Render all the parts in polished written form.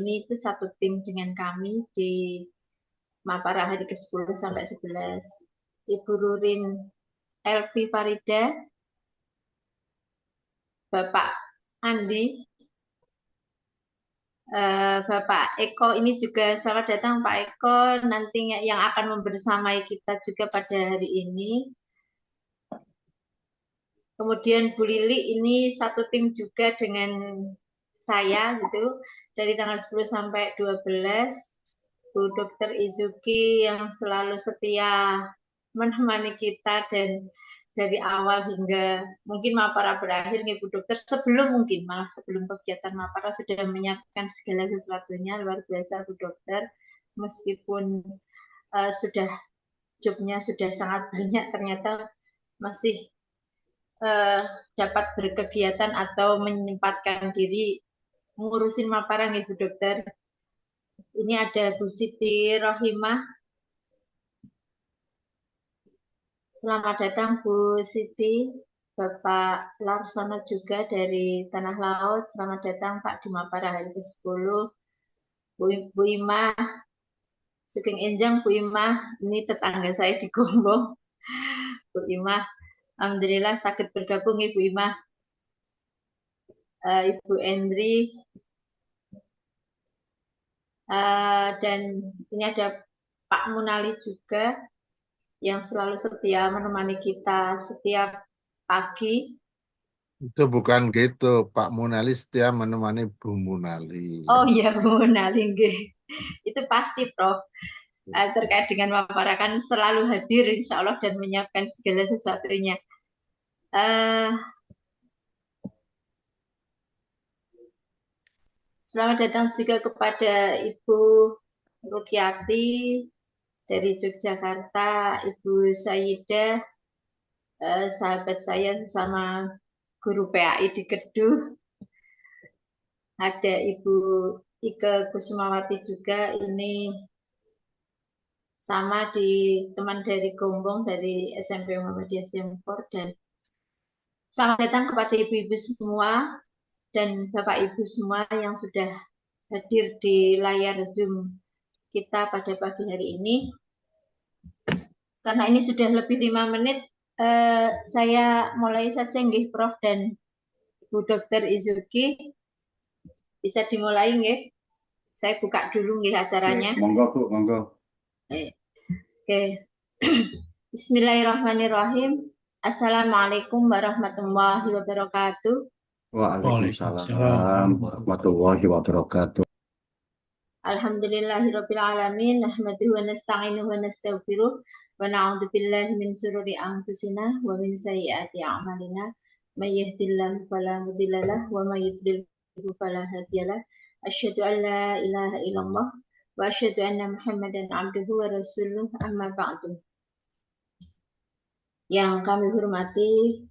ini itu satu tim dengan kami di Mapara hari ke-10 sampai 11. Ibu Rurin Elvi Farida, Bapak Andi, Bapak Eko ini juga selamat datang Pak Eko, nantinya yang akan membersamai kita juga pada hari ini. Kemudian Bu Lili ini satu tim juga dengan saya gitu dari tanggal 10 sampai 12. Bu Dr. Izuki yang selalu setia menemani kita dan dari awal hingga mungkin Mapara berakhir nih Bu Dokter, sebelum kegiatan Mapara sudah menyiapkan segala sesuatunya, luar biasa Bu Dokter. Meskipun sudah jobnya sudah sangat banyak, ternyata masih dapat berkegiatan atau menyempatkan diri ngurusin Mapara nih Bu Dokter. Ini ada Bu Siti Rohimah. Selamat datang Bu Siti, Bapak Larsono juga dari Tanah Laut. Selamat datang Pak di Mapara hari ke-10. Bu Imah, Sugeng Enjang Bu Imah, ini tetangga saya di Gombong. Bu Imah, alhamdulillah sakit bergabung Ibu Imah. Ibu Endri, dan ini ada Pak Munali juga yang selalu setia menemani kita setiap pagi. Itu bukan gitu, Pak Munali setia menemani Bu Munali. Oh iya Bu Munali, itu pasti Prof. Terkait dengan Mapara kan selalu hadir insya Allah dan menyiapkan segala sesuatunya. Selamat datang juga kepada Ibu Rukiati dari Yogyakarta, Ibu Sayyidah, sahabat saya sesama guru PAI di Keduh. Ada Ibu Ike Kusumawati juga, ini sama di teman dari Gombong dari SMP Muhammadiyah Semper. Dan selamat datang kepada ibu-ibu semua dan bapak ibu semua yang sudah hadir di layar Zoom kita pada pagi hari ini. Karena ini sudah lebih 5 menit, saya mulai saja nggih Prof dan Bu Dr. Izuki. Bisa dimulai nggih. Saya buka dulu nggih acaranya. Monggo Bu, monggo. Oke. Bismillahirrahmanirrahim. Assalamualaikum warahmatullahi wabarakatuh. Waalaikumsalam warahmatullahi wabarakatuh. Alhamdulillahirabbil alamin, nahmaduhu wa nasta'inuhu wa nastaghfiruh wa na'udzu billahi min syururi anfusina wa min sayyiati a'malina. May yahdihillahu fala mudilla lahu wa may yudlil fala hadiyalah. Asyhadu an la ilaha illallah wa asyhadu anna Muhammadan abduhu wa rasuluh, amma ba'du. Yang kami hormati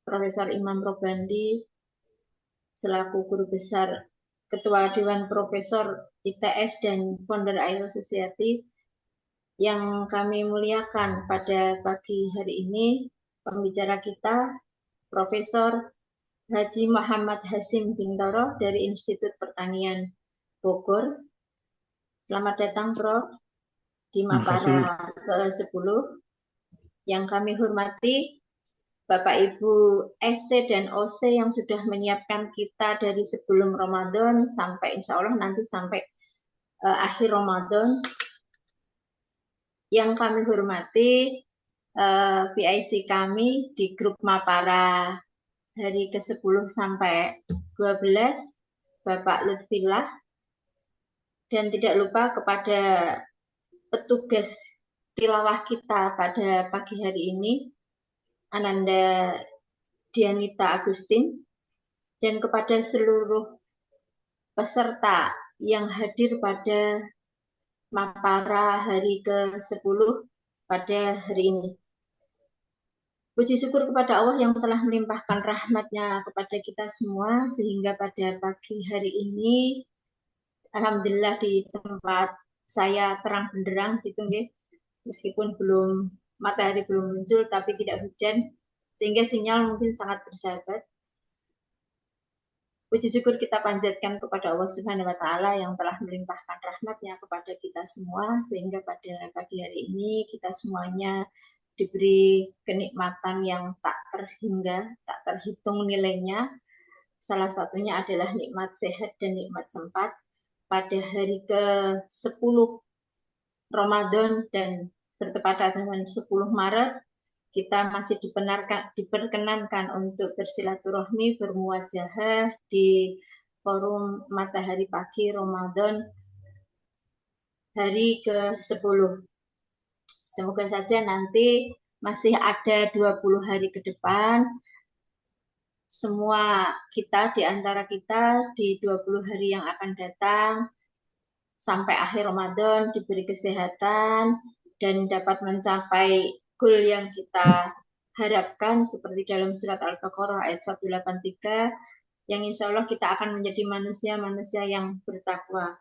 Profesor Imam Robandi selaku Guru Besar Ketua Dewan Profesor ITS dan Founder ILO Society, yang kami muliakan pada pagi hari ini, pembicara kita Profesor Haji Muhammad Hasim Bintoro dari Institut Pertanian Bogor. Selamat datang Prof di Mapara ke-10. Yang kami hormati Bapak Ibu SC dan OC yang sudah menyiapkan kita dari sebelum Ramadan sampai insya Allah nanti sampai akhir Ramadan. Yang kami hormati PIC kami di grup Mapara hari ke-10 sampai 12, Bapak Lutfillah, dan tidak lupa kepada petugas tilawah kita pada pagi hari ini, Ananda Dianita Agustin, dan kepada seluruh peserta yang hadir pada Mapara hari ke-10 pada hari ini. Puji syukur kepada Allah yang telah melimpahkan rahmat-Nya kepada kita semua, sehingga pada pagi hari ini, alhamdulillah di tempat saya terang benderang gitu nggih. Meskipun matahari belum muncul, tapi tidak hujan, sehingga sinyal mungkin sangat bersahabat. Puji syukur kita panjatkan kepada Allah Subhanahu wa Ta'ala yang telah melimpahkan rahmat-Nya kepada kita semua, sehingga pada pagi hari ini kita semuanya diberi kenikmatan yang tak terhingga, tak terhitung nilainya. Salah satunya adalah nikmat sehat dan nikmat sempat pada hari ke-10 Ramadan dan bertepatan dengan 10 Maret. Kita masih diperkenankan untuk bersilaturahmi, bermuajahah di forum Matahari Pagi Ramadan hari ke-10. Semoga saja nanti masih ada 20 hari ke depan, semua kita di antara kita di 20 hari yang akan datang sampai akhir Ramadan diberi kesehatan dan dapat mencapai goal yang kita harapkan seperti dalam surat Al-Baqarah ayat 183 yang insya Allah kita akan menjadi manusia-manusia yang bertakwa.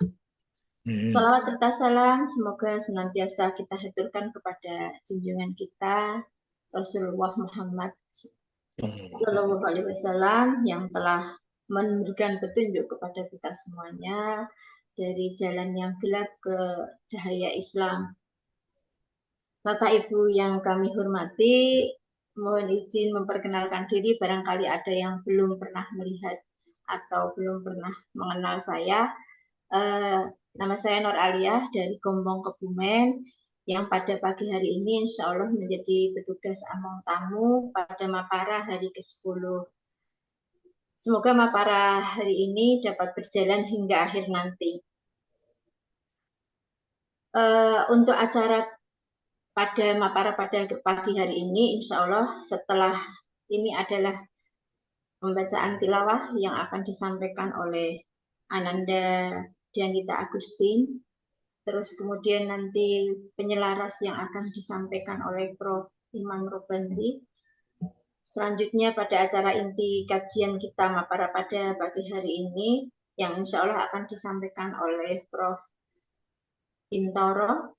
Salawat serta salam semoga senantiasa kita haturkan kepada junjungan kita Rasulullah Muhammad Sallallahu Alaihi Wasallam yang telah memberikan petunjuk kepada kita semuanya dari jalan yang gelap ke cahaya Islam. Bapak Ibu yang kami hormati, mohon izin memperkenalkan diri, barangkali ada yang belum pernah melihat atau belum pernah mengenal saya. Nama saya Nur Aliyah dari Gombong Kebumen, yang pada pagi hari ini insya Allah menjadi petugas among tamu pada Mapara hari ke-10. Semoga Mapara hari ini dapat berjalan hingga akhir nanti. Untuk acara pada Mapara pada pagi hari ini, insya Allah setelah ini adalah pembacaan tilawah yang akan disampaikan oleh Ananda Dianita Agustin. Terus kemudian nanti penyelaras yang akan disampaikan oleh Prof. Imam Robandi. Selanjutnya pada acara inti kajian kita Mapara pada pagi hari ini, yang insya Allah akan disampaikan oleh Prof. Intoro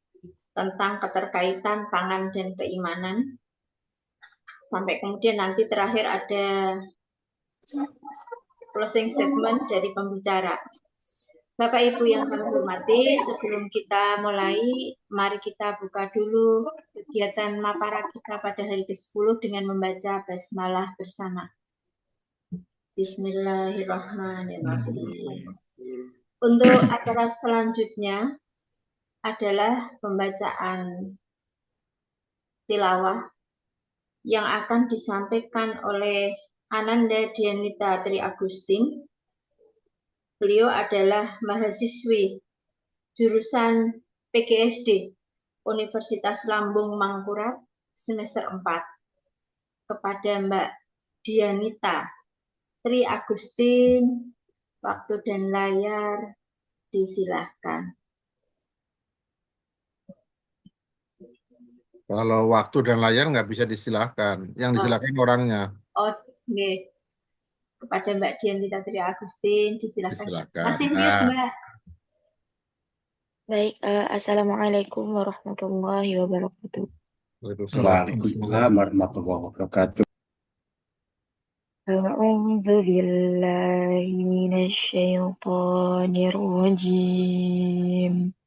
tentang keterkaitan pangan dan keimanan. Sampai kemudian nanti terakhir ada closing statement dari pembicara. Bapak Ibu yang kami hormati, sebelum kita mulai, mari kita buka dulu kegiatan Mapara kita pada hari ke-10 dengan membaca basmalah bersama. Bismillahirrahmanirrahim. Untuk acara selanjutnya adalah pembacaan tilawah yang akan disampaikan oleh Ananda Dianita Tri Agustin. Beliau adalah mahasiswi jurusan PGSD Universitas Lambung Mangkurat semester 4. Kepada Mbak Dianita Tri Agustin, waktu dan layar disilahkan. Kalau waktu dan layar nggak bisa disilahkan. Yang disilahkan orangnya. Oh, okay. Kepada Mbak Dianita Tri Agustin, disilahkan. Masih mute, Mbak. Baik, Assalamualaikum warahmatullahi wabarakatuh. Waalaikumsalam warahmatullahi wabarakatuh. A'udzu billahi minasy syaithanir rajim.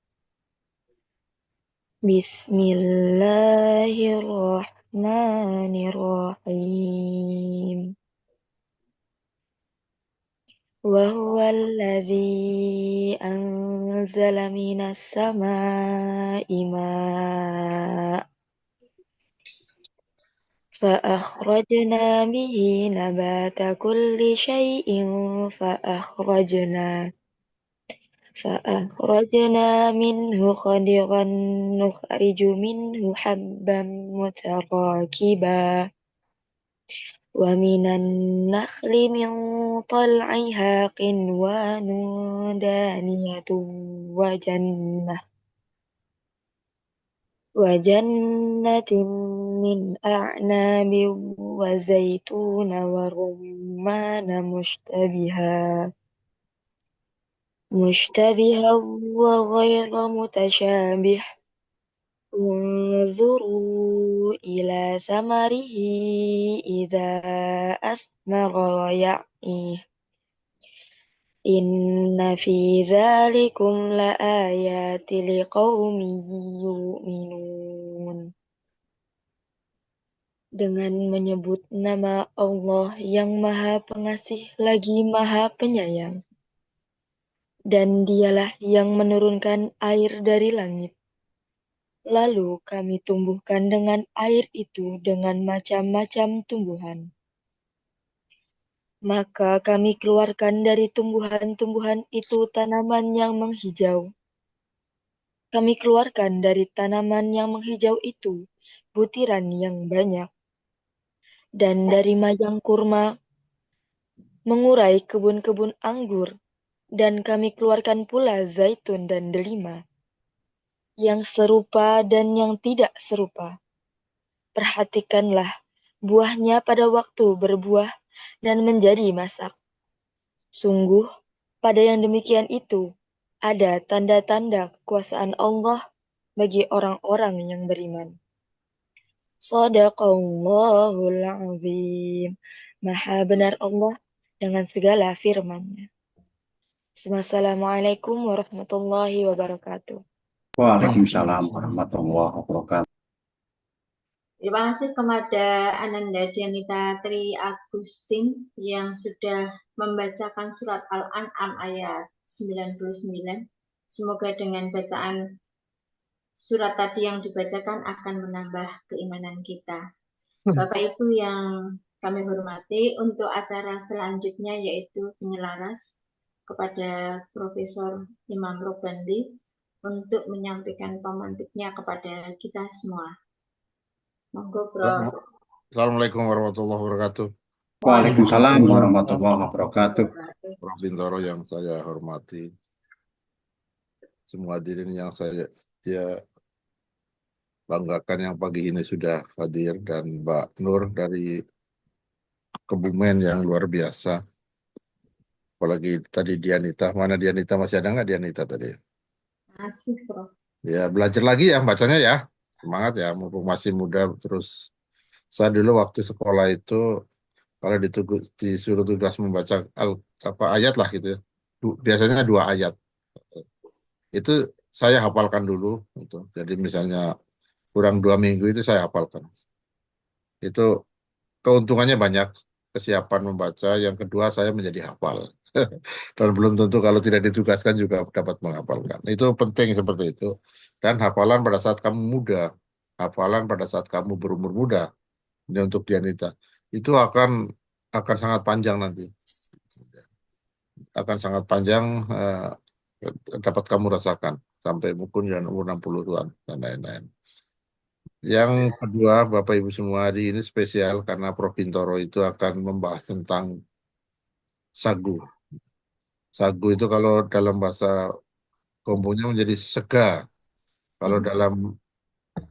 Bismillahirrahmanirrahim. Wa huwal ladzi anzala minas samaa'i maa'a فأخرجنا به نبات كل شيء فأخرجنا منه خضرا نخرج منه حبا متراكبا ومن النخل من طلعها قنوان دانية وجنة من أعناب وزيتون ورمان مشتبها وغير متشابه انظروا إلى ثمره إذا أثمر ويعيه Inna fi dzalikum laayati liqaumin yu'minun. Dengan menyebut nama Allah yang Maha Pengasih lagi Maha Penyayang. Dan dialah yang menurunkan air dari langit. Lalu kami tumbuhkan dengan air itu dengan macam-macam tumbuhan. Maka kami keluarkan dari tumbuhan-tumbuhan itu tanaman yang menghijau. Kami keluarkan dari tanaman yang menghijau itu butiran yang banyak. Dan dari majang kurma mengurai kebun-kebun anggur. Dan kami keluarkan pula zaitun dan delima, yang serupa dan yang tidak serupa. Perhatikanlah buahnya pada waktu berbuah dan menjadi masak. Sungguh, pada yang demikian itu, ada tanda-tanda kekuasaan Allah bagi orang-orang yang beriman. Shadaqallahul azim. Maha benar Allah dengan segala firman-Nya. Assalamualaikum warahmatullahi wabarakatuh. Waalaikumsalam warahmatullahi wabarakatuh. Terima kasih kepada Ananda Dianita Tri Agustin yang sudah membacakan surat Al-An'am ayat 99. Semoga dengan bacaan surat tadi yang dibacakan akan menambah keimanan kita. Bapak Ibu yang kami hormati, untuk acara selanjutnya yaitu penyelaras kepada Profesor Imam Robandi untuk menyampaikan pemantiknya kepada kita semua. Monggo, Bro. Assalamualaikum warahmatullahi wabarakatuh. Waalaikumsalam warahmatullahi wabarakatuh. Prof. Bintoro yang saya hormati, semua hadirin yang saya banggakan yang pagi ini sudah hadir, dan Mbak Nur dari Kebumen yang luar biasa. Apalagi tadi Dianita, mana Dianita, masih ada nggak Dianita tadi? Masih, Prof. Ya, belajar lagi ya bacanya ya. Semangat ya, mumpung masih muda. Terus saya dulu waktu sekolah itu kalau disuruh tugas membaca ayat lah gitu ya. Biasanya 2 ayat. Itu saya hafalkan dulu gitu. Jadi misalnya kurang 2 minggu itu saya hafalkan. Itu keuntungannya banyak, kesiapan membaca. Yang kedua, saya menjadi hafal. Dan belum tentu kalau tidak ditugaskan juga dapat menghafalkan. Itu penting seperti itu. Dan hafalan pada saat kamu muda, hafalan pada saat kamu berumur muda, ini untuk Dianita, itu akan sangat panjang nanti. Akan sangat panjang, dapat kamu rasakan sampai mungkin yang umur 60-an dan lain-lain. Yang kedua, Bapak Ibu semua, hari ini spesial karena Prof. Bintoro itu akan membahas tentang sagu. Sagu itu kalau dalam bahasa Komponya menjadi sega. Kalau dalam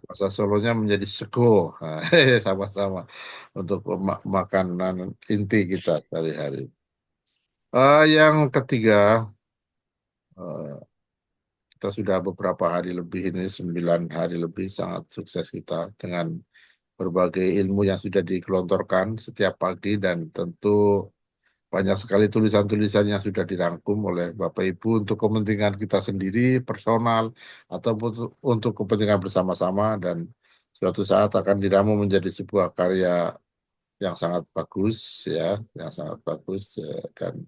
bahasa Solonya menjadi sego. Nah, sama-sama untuk makanan inti kita sehari-hari. Yang ketiga, kita sudah beberapa hari lebih ini, 9 hari lebih, sangat sukses kita dengan berbagai ilmu yang sudah digelontorkan setiap pagi, dan tentu banyak sekali tulisan-tulisan yang sudah dirangkum oleh Bapak Ibu untuk kepentingan kita sendiri, personal, ataupun untuk kepentingan bersama-sama, dan suatu saat akan diramu menjadi sebuah karya yang sangat bagus, ya, yang sangat bagus, dan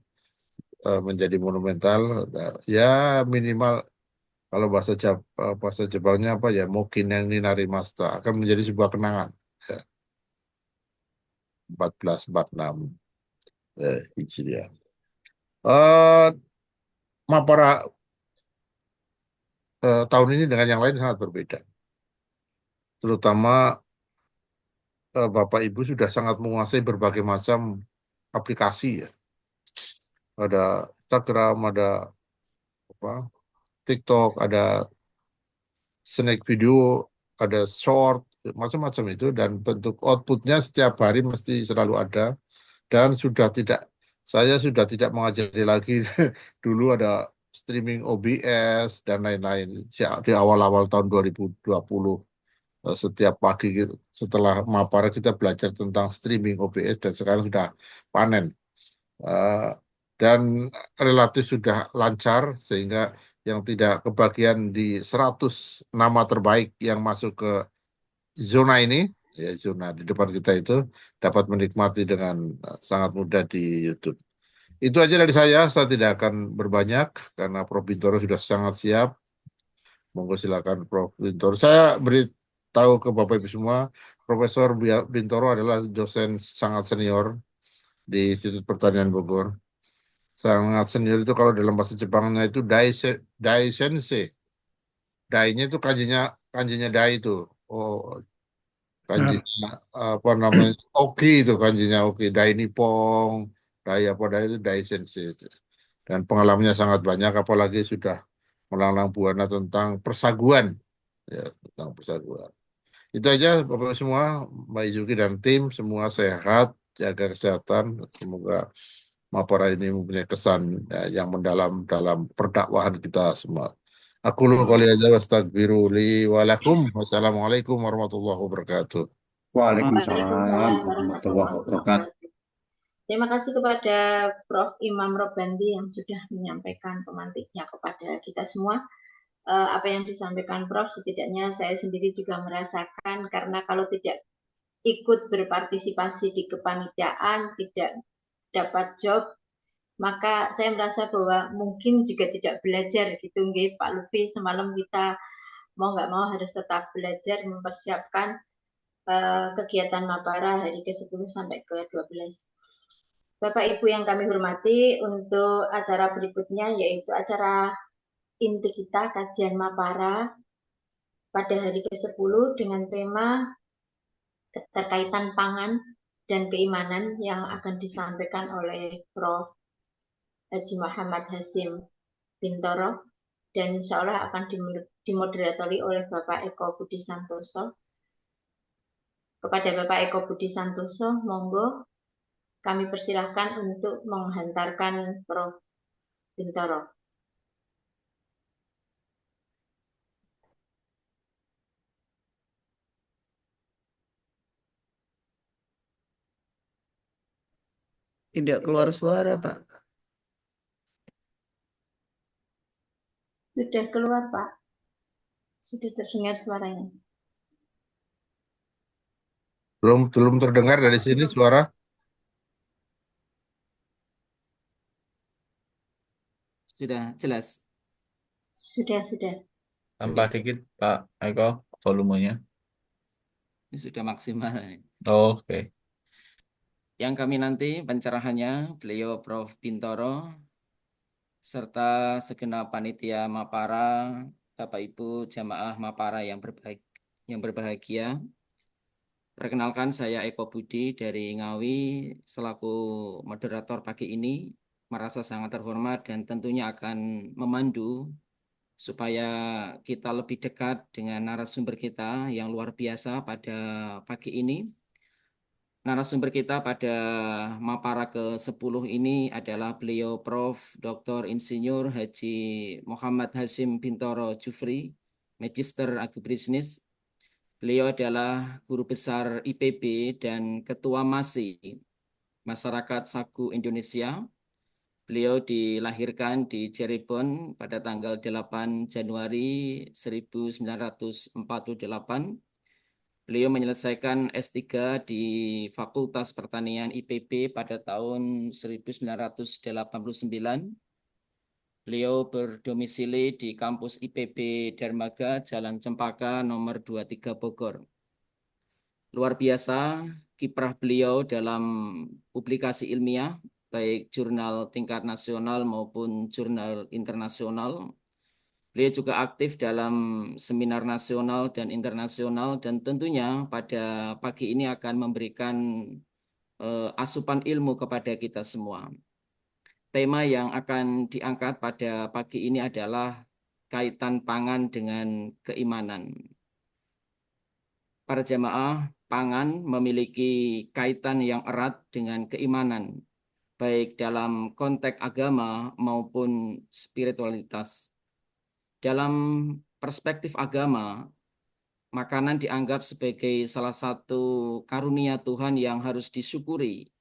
menjadi monumental, ya minimal kalau bahasa Jepangnya apa ya, Mokin yang Ninarimasta, akan menjadi sebuah kenangan. Ya. 1446 Hijriah. Mapara tahun ini dengan yang lain sangat berbeda. Terutama Bapak Ibu sudah sangat menguasai berbagai macam aplikasi ya. Ada Instagram, ada TikTok, ada snack video, ada short, macam-macam itu, dan bentuk outputnya setiap hari mesti selalu ada, dan saya sudah tidak mengajari lagi dulu ada streaming OBS dan lain-lain di awal-awal tahun 2020. Setiap pagi gitu, setelah Mapara kita belajar tentang streaming OBS, dan sekarang sudah panen. dan relatif sudah lancar sehingga yang tidak kebagian di 100 nama terbaik yang masuk ke zona ini, ya zona di depan kita itu dapat menikmati dengan sangat mudah di YouTube. Itu aja dari saya tidak akan berbanyak karena Prof. Bintoro sudah sangat siap. Monggo silakan Prof. Bintoro. Saya beritahu ke Bapak Ibu semua, Profesor Bintoro adalah dosen sangat senior di Institut Pertanian Bogor. Sangat senior itu kalau dalam bahasa Jepangnya itu dai sensei. Dai-nya itu kanjinya dai itu. Oh, kanjinya apa namanya? Oki itu kanjinya oki. Dai Nippon, dai apa dai itu dai sensei. Dan pengalamannya sangat banyak apalagi sudah melanglang buana tentang persaguan. Ya, tentang persaguan. Itu aja Bapak semua, Mbak Izuki dan tim semua sehat, jaga kesehatan. Semoga Mapora ini mempunyai kesan yang mendalam dalam perdakwahan kita semua. Aku lu qouli hadza wa astaghfiru li wa lakum. Wassalamualaikum warahmatullahi wabarakatuh. Waalaikumsalam Waalaikumsalam warahmatullahi warahmatullahi wabarakatuh. wabarakatuh. Terima kasih kepada Prof. Imam Robandi yang sudah menyampaikan pemantiknya kepada kita semua. Apa yang disampaikan Prof. setidaknya saya sendiri juga merasakan karena kalau tidak ikut berpartisipasi di kepanitiaan, tidak dapat job, maka saya merasa bahwa mungkin juga tidak belajar gitu, nggih Pak Lufi. Semalam kita mau nggak mau harus tetap belajar mempersiapkan kegiatan Mapara hari ke-10 sampai ke-12. Bapak Ibu yang kami hormati, untuk acara berikutnya yaitu acara inti kita kajian Mapara pada hari ke-10 dengan tema keterkaitan pangan dan keimanan yang akan disampaikan oleh Prof. Haji Muhammad Hasyim Bintoro dan insya Allah akan dimoderatori oleh Bapak Eko Budi Santoso. Kepada Bapak Eko Budi Santoso, monggo kami persilahkan untuk menghantarkan Prof. Bintoro. Tidak keluar suara, Pak. Sudah keluar, Pak. Sudah terdengar suaranya. Belum terdengar dari sini suara. Sudah jelas. Sudah. Tambah dikit Pak Eko volumenya. Ini sudah maksimal. Oke. Yang kami nanti pencerahannya beliau Prof. Bintoro serta segenap panitia Mapara, Bapak Ibu jamaah Mapara yang berbahagia. Perkenalkan saya Eko Budi dari Ngawi selaku moderator pagi ini, merasa sangat terhormat dan tentunya akan memandu supaya kita lebih dekat dengan narasumber kita yang luar biasa pada pagi ini. Narasumber kita pada Mapara ke-10 ini adalah beliau Prof. Dr. Insinyur Haji Muhammad Hasyim Bintoro Jufri, Magister Agribisnis. Beliau adalah guru besar IPB dan Ketua MASI, Masyarakat Sagu Indonesia. Beliau dilahirkan di Cirebon pada tanggal 8 Januari 1948. Beliau menyelesaikan S3 di Fakultas Pertanian IPB pada tahun 1989. Beliau berdomisili di kampus IPB Dermaga, Jalan Cempaka, nomor 23 Bogor. Luar biasa kiprah beliau dalam publikasi ilmiah, baik jurnal tingkat nasional maupun jurnal internasional. Beliau juga aktif dalam seminar nasional dan internasional dan tentunya pada pagi ini akan memberikan asupan ilmu kepada kita semua. Tema yang akan diangkat pada pagi ini adalah kaitan pangan dengan keimanan. Para jamaah, pangan memiliki kaitan yang erat dengan keimanan, baik dalam konteks agama maupun spiritualitas. Dalam perspektif agama, makanan dianggap sebagai salah satu karunia Tuhan yang harus disyukuri.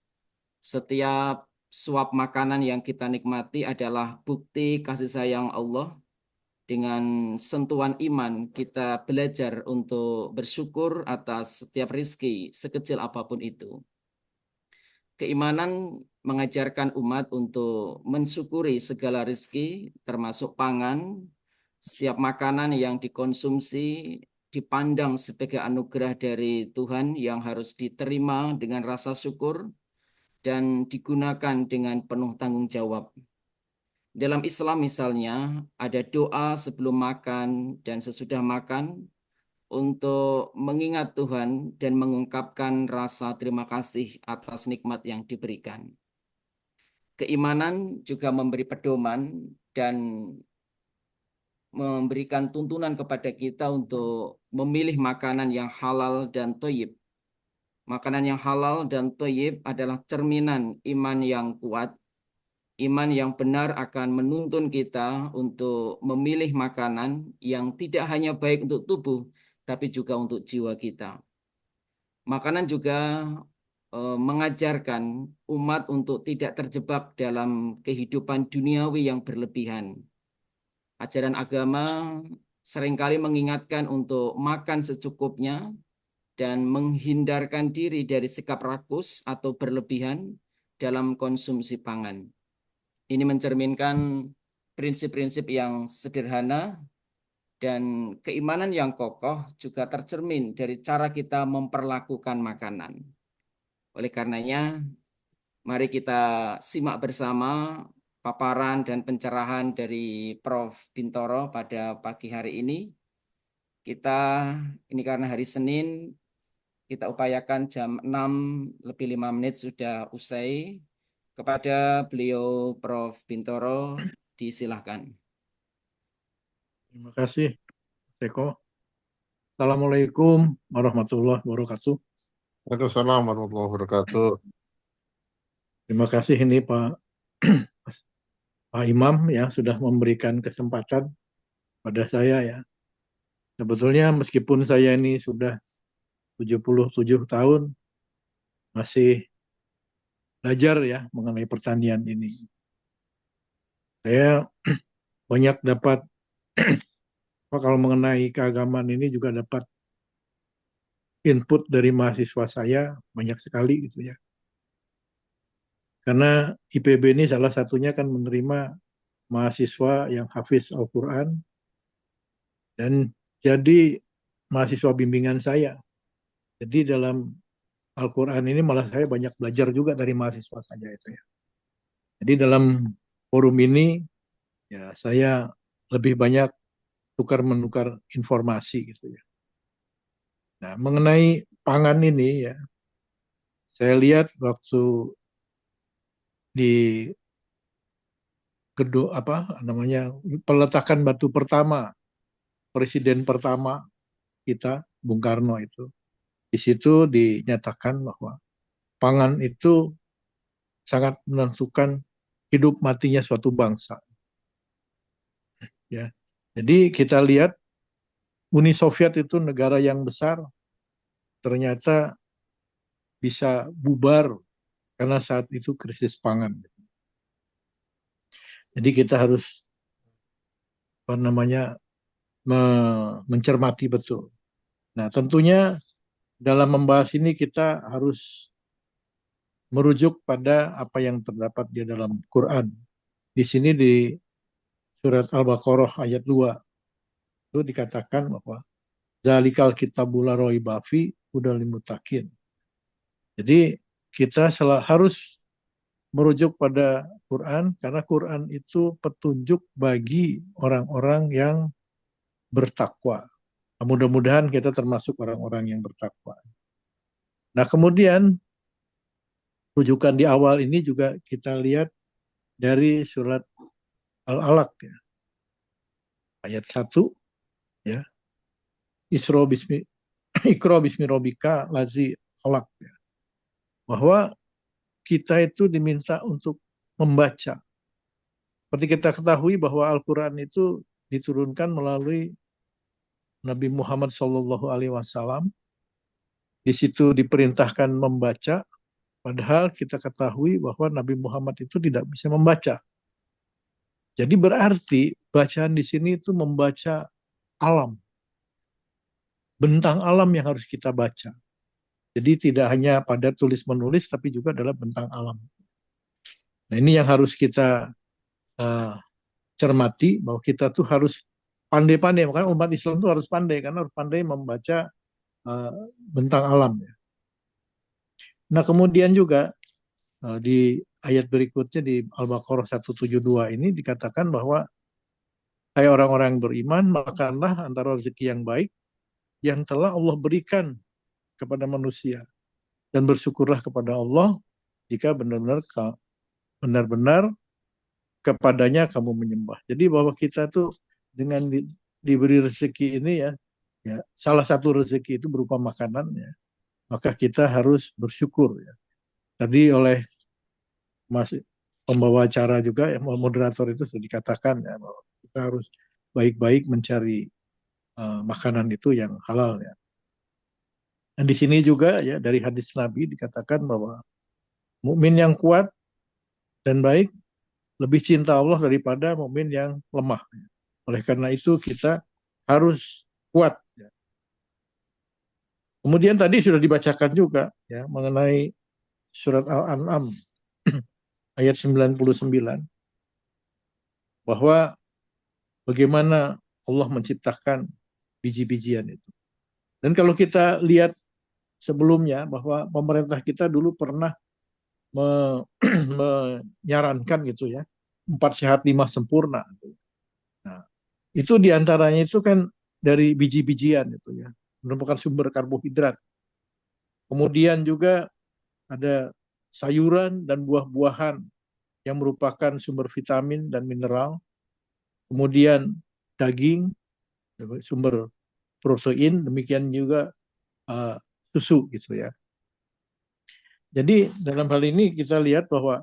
Setiap suap makanan yang kita nikmati adalah bukti kasih sayang Allah. Dengan sentuhan iman, kita belajar untuk bersyukur atas setiap rizki, sekecil apapun itu. Keimanan mengajarkan umat untuk mensyukuri segala rizki, termasuk pangan. Setiap makanan yang dikonsumsi dipandang sebagai anugerah dari Tuhan yang harus diterima dengan rasa syukur dan digunakan dengan penuh tanggung jawab. Dalam Islam misalnya, ada doa sebelum makan dan sesudah makan untuk mengingat Tuhan dan mengungkapkan rasa terima kasih atas nikmat yang diberikan. Keimanan juga memberi pedoman dan memberikan tuntunan kepada kita untuk memilih makanan yang halal dan thayyib. Makanan yang halal dan thayyib adalah cerminan iman yang kuat. Iman yang benar akan menuntun kita untuk memilih makanan yang tidak hanya baik untuk tubuh, tapi juga untuk jiwa kita. Makanan juga mengajarkan umat untuk tidak terjebak dalam kehidupan duniawi yang berlebihan. Ajaran agama seringkali mengingatkan untuk makan secukupnya dan menghindarkan diri dari sikap rakus atau berlebihan dalam konsumsi pangan. Ini mencerminkan prinsip-prinsip yang sederhana dan keimanan yang kokoh juga tercermin dari cara kita memperlakukan makanan. Oleh karenanya, mari kita simak bersama paparan dan pencerahan dari Prof. Bintoro pada pagi hari ini. Ini karena hari Senin, kita upayakan jam 6:05 sudah usai. Kepada beliau Prof. Bintoro, disilahkan. Terima kasih, Seko. Assalamualaikum warahmatullahi wabarakatuh. Waalaikumsalam warahmatullahi wabarakatuh. Terima kasih ini Pak Imam ya sudah memberikan kesempatan pada saya ya. Sebetulnya meskipun saya ini sudah 77 tahun masih belajar ya mengenai pertanian ini. Saya banyak dapat kalau mengenai keagamaan ini juga dapat input dari mahasiswa saya banyak sekali gitu ya. Karena IPB ini salah satunya kan menerima mahasiswa yang hafiz Al-Quran dan jadi mahasiswa bimbingan saya. Jadi dalam Al-Quran ini malah saya banyak belajar juga dari mahasiswa saya itu ya. Jadi dalam forum ini ya saya lebih banyak tukar-menukar informasi gitu ya. Nah, mengenai pangan ini ya, saya lihat waktu di gedung peletakan batu pertama presiden pertama kita Bung Karno itu, di situ dinyatakan bahwa pangan itu sangat menentukan hidup matinya suatu bangsa. Ya, jadi kita lihat Uni Soviet itu negara yang besar, ternyata bisa bubar karena saat itu krisis pangan. Jadi kita harus mencermati betul. Nah, tentunya dalam membahas ini kita harus merujuk pada apa yang terdapat di dalam Quran. Di sini di surat Al-Baqarah ayat 2 itu dikatakan bahwa Zalikal kitabul la raiba fi hudal lil muttaqin. Jadi kita harus merujuk pada Quran karena Quran itu petunjuk bagi orang-orang yang bertakwa. Mudah-mudahan kita termasuk orang-orang yang bertakwa. Nah, kemudian rujukan di awal ini juga kita lihat dari surat Al-Alaq ya. Ayat 1 ya. Iqra bismi rabbika lazi khalaq ya. Bahwa kita itu diminta untuk membaca. Seperti kita ketahui bahwa Al-Quran itu diturunkan melalui Nabi Muhammad SAW. Di situ diperintahkan membaca Padahal kita ketahui bahwa Nabi Muhammad itu tidak bisa membaca. Jadi berarti bacaan di sini itu membaca alam, bentang alam yang harus kita baca. Jadi tidak hanya pada tulis-menulis, tapi juga dalam bentang alam. Nah ini yang harus kita cermati, bahwa kita tuh harus pandai-pandai. Makanya umat Islam itu harus pandai, karena harus pandai membaca bentang alam. Ya. Nah kemudian juga di ayat berikutnya di Al-Baqarah 172 ini dikatakan bahwa hai orang-orang yang beriman, makanlah antara rezeki yang baik yang telah Allah berikan kepada manusia. Dan bersyukurlah kepada Allah jika benar-benar kepadanya kamu menyembah. Jadi bahwa kita tuh dengan diberi rezeki ini ya salah satu rezeki itu berupa makanan ya, maka kita harus bersyukur ya. Tadi oleh Mas pembawa acara juga ya, moderator itu sudah dikatakan ya bahwa kita harus baik-baik mencari makanan itu yang halal ya. Dan di sini juga ya dari hadis Nabi dikatakan bahwa mukmin yang kuat dan baik lebih cinta Allah daripada mukmin yang lemah. Oleh karena itu kita harus kuat. Ya. Kemudian tadi sudah dibacakan juga ya mengenai surat Al-An'am ayat 99 bahwa bagaimana Allah menciptakan biji-bijian itu. Dan kalau kita lihat sebelumnya bahwa pemerintah kita dulu pernah menyarankan gitu ya 4 sehat 5 sempurna. Nah, itu diantaranya itu kan dari biji-bijian itu ya, merupakan sumber karbohidrat. Kemudian juga ada sayuran dan buah-buahan yang merupakan sumber vitamin dan mineral. Kemudian daging, sumber protein, demikian juga susu gitu ya. Jadi dalam hal ini kita lihat bahwa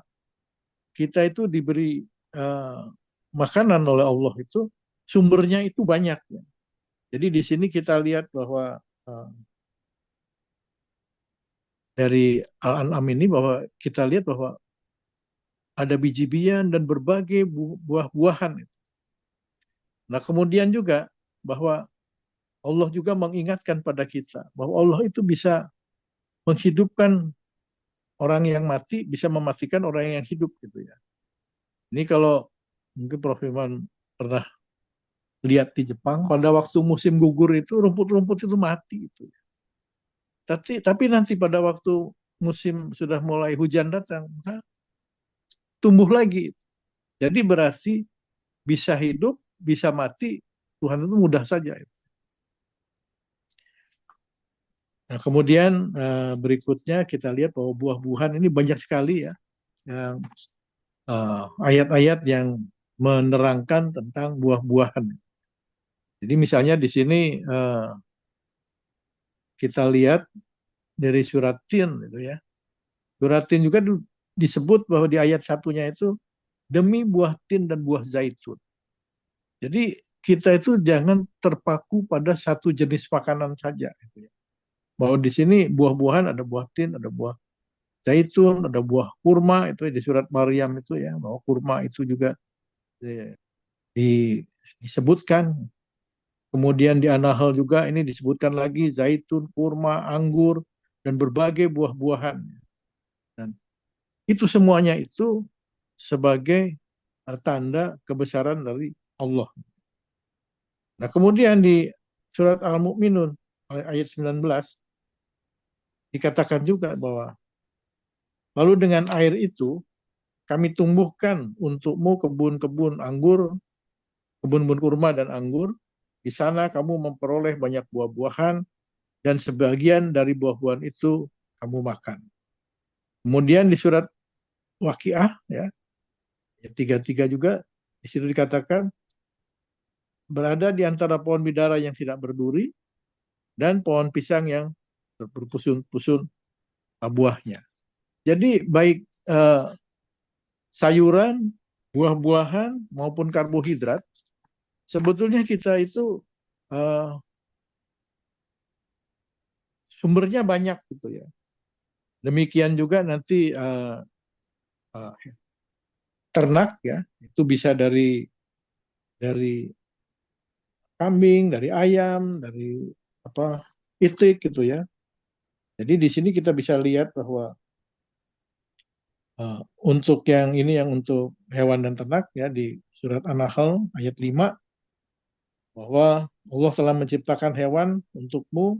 kita itu diberi makanan oleh Allah itu sumbernya itu banyak. Ya. Jadi di sini kita lihat bahwa dari Al-An'am ini bahwa kita lihat bahwa ada biji-bijian dan berbagai buah-buahan. Nah kemudian juga bahwa Allah juga mengingatkan pada kita bahwa Allah itu bisa menghidupkan orang yang mati, bisa mematikan orang yang hidup gitu ya. Ini kalau mungkin Prof. Iman pernah lihat di Jepang, pada waktu musim gugur itu rumput-rumput itu mati itu. Tapi nanti pada waktu musim sudah mulai hujan datang, tumbuh lagi. Jadi berarti bisa hidup, bisa mati, Tuhan itu mudah saja. Nah, kemudian berikutnya kita lihat bahwa buah-buahan ini banyak sekali ya, yang ayat-ayat yang menerangkan tentang buah-buahan. Jadi misalnya di sini kita lihat dari surat Tin gitu ya. Surat Tin juga disebut bahwa di ayat satunya itu demi buah tin dan buah zaitun. Jadi kita itu jangan terpaku pada satu jenis makanan saja. Gitu ya. Bahwa di sini buah-buahan ada buah tin, ada buah zaitun, ada buah kurma itu di surat Maryam itu ya bahwa kurma itu juga disebutkan. Kemudian di An-Nahl juga ini disebutkan lagi zaitun, kurma, anggur dan berbagai buah-buahan. Dan itu semuanya itu sebagai tanda kebesaran dari Allah. Nah, kemudian di surat Al-Mu'minun ayat 19 dikatakan juga bahwa lalu dengan air itu kami tumbuhkan untukmu kebun-kebun anggur, kebun-kebun kurma dan anggur. Di sana kamu memperoleh banyak buah-buahan dan sebagian dari buah-buahan itu kamu makan. Kemudian di surat Waqiah ya, ayat 33 juga di situ dikatakan berada di antara pohon bidara yang tidak berduri dan pohon pisang yang berpusun-pusun buahnya. Jadi baik sayuran, buah-buahan maupun karbohidrat, sebetulnya kita itu sumbernya banyak gitu ya. Demikian juga nanti ternak ya, itu bisa dari kambing, dari ayam, dari itik gitu ya. Jadi di sini kita bisa lihat bahwa untuk yang untuk hewan dan ternak ya di surat An-Nahl ayat 5 bahwa Allah telah menciptakan hewan untukmu,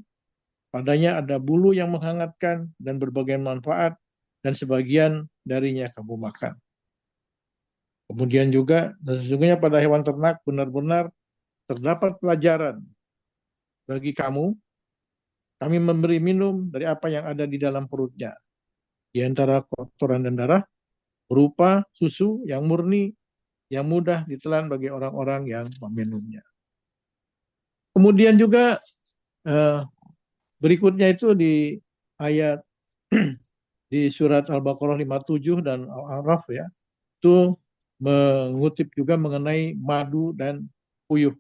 padanya ada bulu yang menghangatkan dan berbagai manfaat, dan sebagian darinya kamu makan. Kemudian juga, dan sesungguhnya pada hewan ternak benar-benar terdapat pelajaran bagi kamu. Kami memberi minum dari apa yang ada di dalam perutnya, di antara kotoran dan darah, berupa susu yang murni, yang mudah ditelan bagi orang-orang yang meminumnya. Kemudian juga berikutnya itu di ayat di surat Al-Baqarah 57 dan Al-A'raf ya, itu mengutip juga mengenai madu dan puyuh.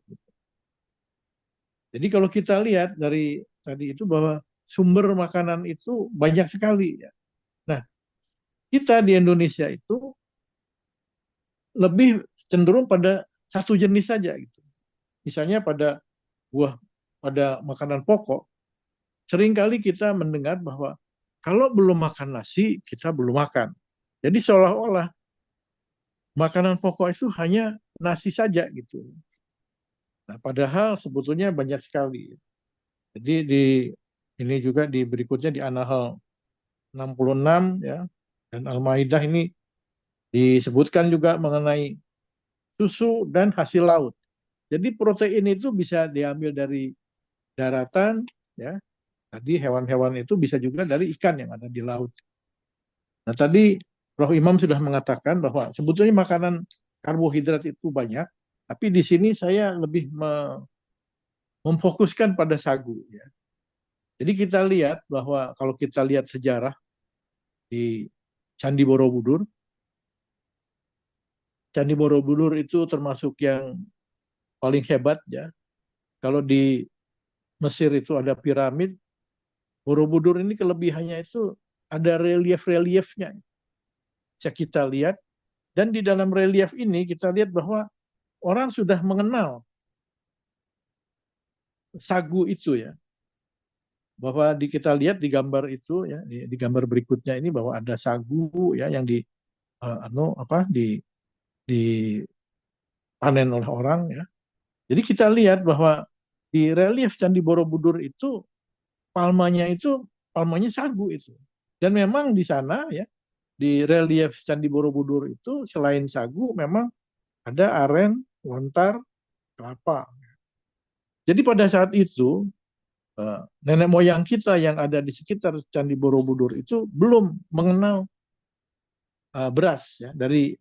Jadi kalau kita lihat dari tadi itu bahwa sumber makanan itu banyak sekali ya. Nah, kita di Indonesia itu lebih cenderung pada satu jenis saja gitu. Misalnya pada makanan pokok, seringkali kita mendengar bahwa kalau belum makan nasi, kita belum makan. Jadi seolah-olah makanan pokok itu hanya nasi saja gitu. Nah, padahal sebetulnya banyak sekali. Jadi ini juga di berikutnya di An-Nahl 66 ya, dan Al-Maidah ini disebutkan juga mengenai susu dan hasil laut. Jadi protein itu bisa diambil dari daratan ya. Tadi hewan-hewan itu bisa juga dari ikan yang ada di laut. Nah, tadi Prof. Imam sudah mengatakan bahwa sebetulnya makanan karbohidrat itu banyak, tapi di sini saya lebih memfokuskan pada sagu ya. Jadi kita lihat bahwa kalau kita lihat sejarah di Candi Borobudur itu termasuk yang paling hebat ya. Kalau di Mesir itu ada piramid, Borobudur ini kelebihannya itu ada relief-reliefnya. Bisa kita lihat, dan di dalam relief ini kita lihat bahwa orang sudah mengenal sagu itu ya. Bahwa kita lihat di gambar itu ya, di gambar berikutnya ini bahwa ada sagu ya yang dipanen oleh orang ya. Jadi kita lihat bahwa di relief Candi Borobudur itu palmanya sagu itu. Dan memang di sana ya, di relief Candi Borobudur itu selain sagu memang ada aren, lontar, kelapa. Jadi pada saat itu nenek moyang kita yang ada di sekitar Candi Borobudur itu belum mengenal beras ya dari